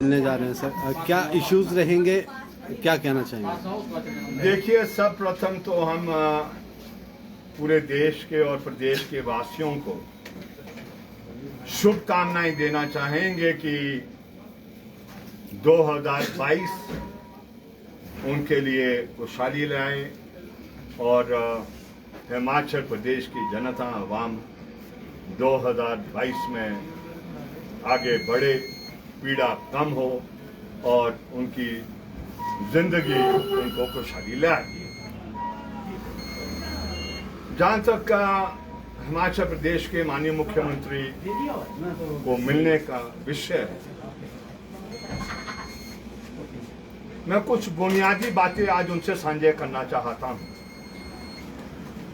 मिलने जा रहे हैं सर, क्या इश्यूज रहेंगे, क्या कहना चाहेंगे? देखिए, सब प्रथम तो हम पूरे देश के और प्रदेश के वासियों को शुभकामनाएं देना चाहेंगे कि 2022 उनके लिए खुशहाली लाए और हिमाचल प्रदेश की जनता आवाम 2022 में आगे बढ़े, पीड़ा कम हो और उनकी जिंदगी उनको खुशहाली लाए। जहां तक हिमाचल प्रदेश के माननीय मुख्यमंत्री को मिलने का विषय है, मैं कुछ बुनियादी बातें आज उनसे साझा करना चाहता हूं।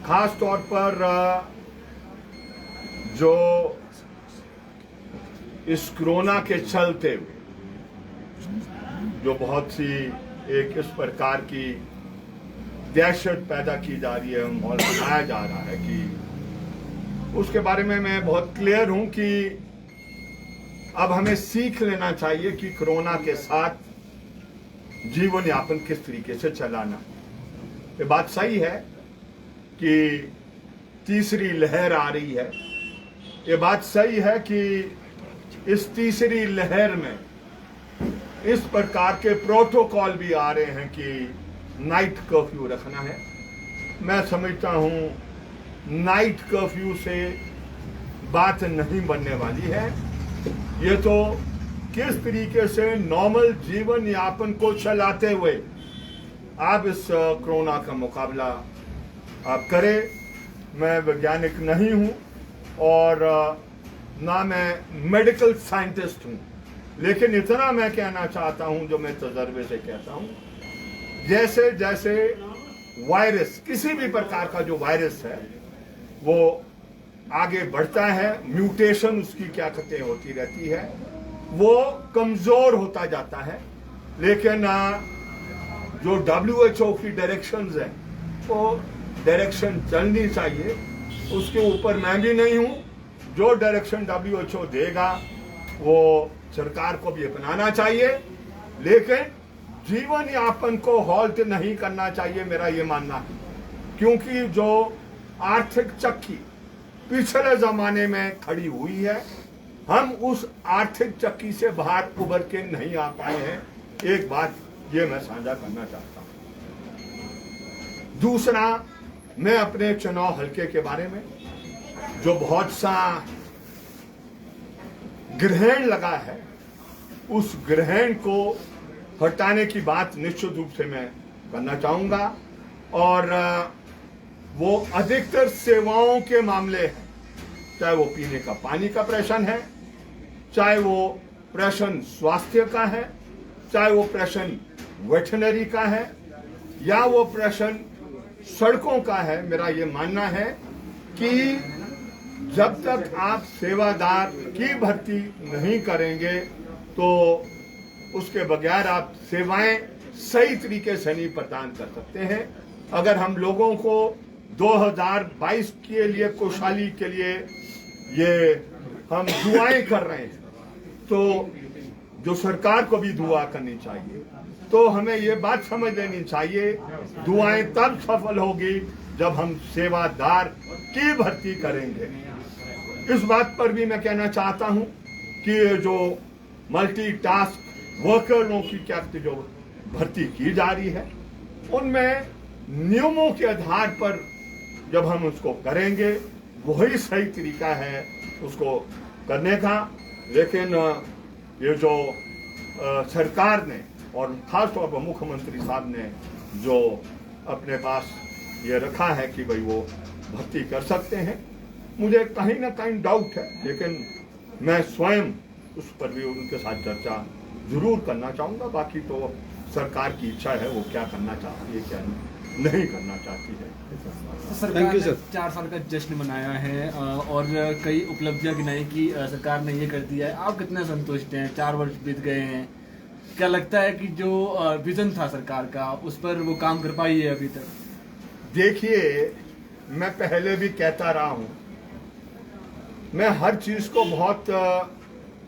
खास तौर पर जो इस कोरोना के चलते जो बहुत सी एक इस प्रकार की दहशत पैदा की जा रही है, माहौल बनाया जा रहा है कि उसके बारे में मैं बहुत क्लियर हूं कि अब हमें सीख लेना चाहिए कि कोरोना के साथ जीवन यापन किस तरीके से चलाना। ये बात सही है कि तीसरी लहर आ रही है। ये बात सही है कि इस तीसरी लहर में इस प्रकार के प्रोटोकॉल भी आ रहे हैं कि नाइट कर्फ्यू रखना है। मैं समझता हूं नाइट कर्फ्यू से बात नहीं बनने वाली है। ये तो किस तरीके से नॉर्मल जीवन यापन को चलाते हुए आप इस कोरोना का मुकाबला आप करें। मैं वैज्ञानिक नहीं हूं और ना मैं मेडिकल साइंटिस्ट हूं, लेकिन इतना मैं कहना चाहता हूं जो मैं तजर्बे से कहता हूं, जैसे जैसे वायरस, किसी भी प्रकार का जो वायरस है वो आगे बढ़ता है, म्यूटेशन उसकी क्या कहते हैं होती रहती है, वो कमजोर होता जाता है। लेकिन जो WHO की डायरेक्शंस है वो डायरेक्शन चलनी चाहिए, उसके ऊपर मैं भी नहीं हूं। जो डायरेक्शन WHO देगा वो सरकार को भी अपनाना चाहिए, लेकिन जीवन यापन को हॉल्ट नहीं करना चाहिए, मेरा ये मानना है। क्योंकि जो आर्थिक चक्की पिछले जमाने में खड़ी हुई है, हम उस आर्थिक चक्की से बाहर उभर के नहीं आ पाए हैं। एक बात ये मैं साझा करना चाहता हूं। दूसरा, मैं अपने चुनाव हलके के बारे में जो बहुत सा ग्रहण लगा है, उस ग्रहण को हटाने की बात निश्चित रूप से मैं करना चाहूंगा। और वो अधिकतर सेवाओं के मामले हैं, चाहे वो पीने का पानी का प्रश्न है, चाहे वो प्रश्न स्वास्थ्य का है, चाहे वो प्रश्न वेटरनरी का है, या वो प्रश्न सड़कों का है। मेरा ये मानना है कि जब तक आप सेवादार की भर्ती नहीं करेंगे तो उसके बगैर आप सेवाएं सही तरीके से नहीं प्रदान कर सकते हैं। अगर हम लोगों को 2022 के लिए, खुशहाली के लिए ये हम दुआएं कर रहे हैं, तो जो सरकार को भी दुआ करनी चाहिए। तो हमें ये बात समझ लेनी चाहिए, दुआएं तब सफल होगी जब हम सेवादार की भर्ती करेंगे। इस बात पर भी मैं कहना चाहता हूं कि जो मल्टीटास्क वर्करों की क्या जो भर्ती की जा रही है, उनमें नियमों के आधार पर जब हम उसको करेंगे वही सही तरीका है उसको करने का। लेकिन ये जो सरकार ने और खासतौर पर मुख्यमंत्री साहब ने जो अपने पास ये रखा है कि भाई वो भर्ती कर सकते हैं, मुझे कहीं ना कहीं डाउट है, लेकिन मैं स्वयं उस पर भी उनके साथ चर्चा जरूर करना चाहूंगा। बाकी तो सरकार की इच्छा है, वो क्या करना चाहती है, क्या नहीं करना चाहती है। सरकार ने 4 साल का जश्न मनाया है और कई उपलब्धियां गिनाई कि सरकार ने ये कर दिया है। आप कितने संतुष्ट हैं? 4 वर्ष बीत गए हैं, क्या लगता है कि जो विजन था सरकार का उस पर वो काम कर पाई है अभी तक? देखिए, मैं पहले भी कहता रहा हूं, मैं हर चीज को बहुत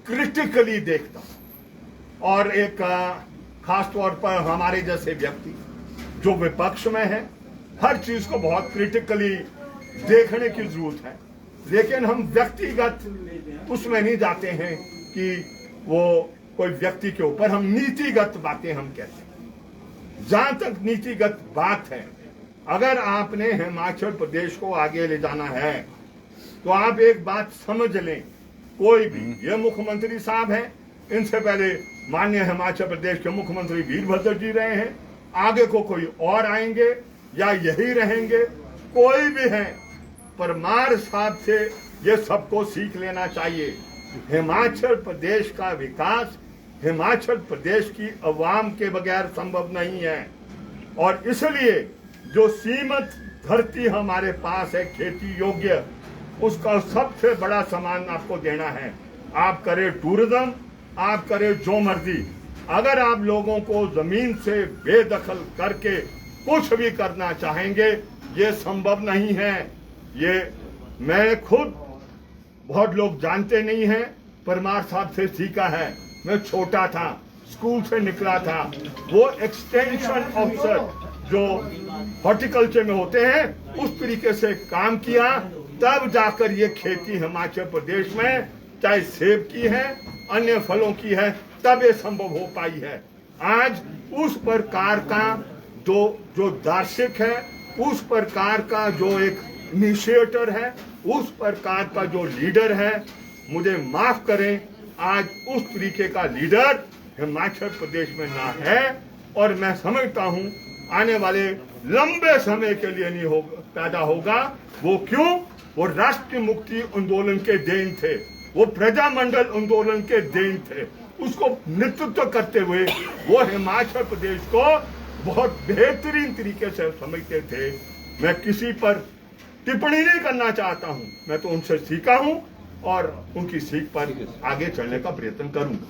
क्रिटिकली देखता हूं। और एक खास तौर पर हमारे जैसे व्यक्ति जो विपक्ष में है, हर चीज को बहुत क्रिटिकली देखने की जरूरत है, लेकिन हम व्यक्तिगत उसमें नहीं जाते हैं कि वो कोई व्यक्ति के ऊपर, हम नीतिगत बातें हम कहते हैं। जहां तक नीतिगत बात है, अगर आपने हिमाचल प्रदेश को आगे ले जाना है तो आप एक बात समझ लें, कोई भी, ये मुख्यमंत्री साहब हैं, इनसे पहले माननीय हिमाचल प्रदेश के मुख्यमंत्री वीरभद्र जी रहे हैं, आगे को कोई और आएंगे या यही रहेंगे, कोई भी है, परमार साहब से ये सबको सीख लेना चाहिए। हिमाचल प्रदेश का विकास हिमाचल प्रदेश की अवाम के बगैर संभव नहीं है, और इसलिए जो सीमित धरती हमारे पास है खेती योग्य, उसका सबसे बड़ा सामान आपको देना है। आप करें टूरिज्म, आप करें जो मर्जी, अगर आप लोगों को जमीन से बेदखल करके कुछ भी करना चाहेंगे, ये संभव नहीं है। ये मैं खुद, बहुत लोग जानते नहीं हैं, परमार साहब से सीखा है। मैं छोटा था, स्कूल से निकला था, वो एक्सटेंशन ऑफिसर जो हॉर्टिकल्चर में होते हैं, उस तरीके से काम किया, तब जाकर ये खेती हिमाचल प्रदेश में, चाहे सेब की है, अन्य फलों की है, तब ये संभव हो पाई है। आज उस प्रकार का जो दार्शनिक है, उस प्रकार का जो एक इनिशिएटर है, उस प्रकार का जो लीडर है, मुझे माफ करें, आज उस तरीके का लीडर हिमाचल प्रदेश में ना है, और मैं समझता हूं आने वाले लंबे समय के लिए नहीं पैदा होगा। वो क्यों? वो राष्ट्रीय मुक्ति आंदोलन के देन थे, वो प्रजामंडल आंदोलन के देन थे, उसको नेतृत्व करते हुए वो हिमाचल प्रदेश को बहुत बेहतरीन तरीके से समझते थे। मैं किसी पर टिप्पणी नहीं करना चाहता हूं, मैं तो उनसे सीखा हूं और उनकी सीख पर आगे चलने का प्रयत्न करूंगा।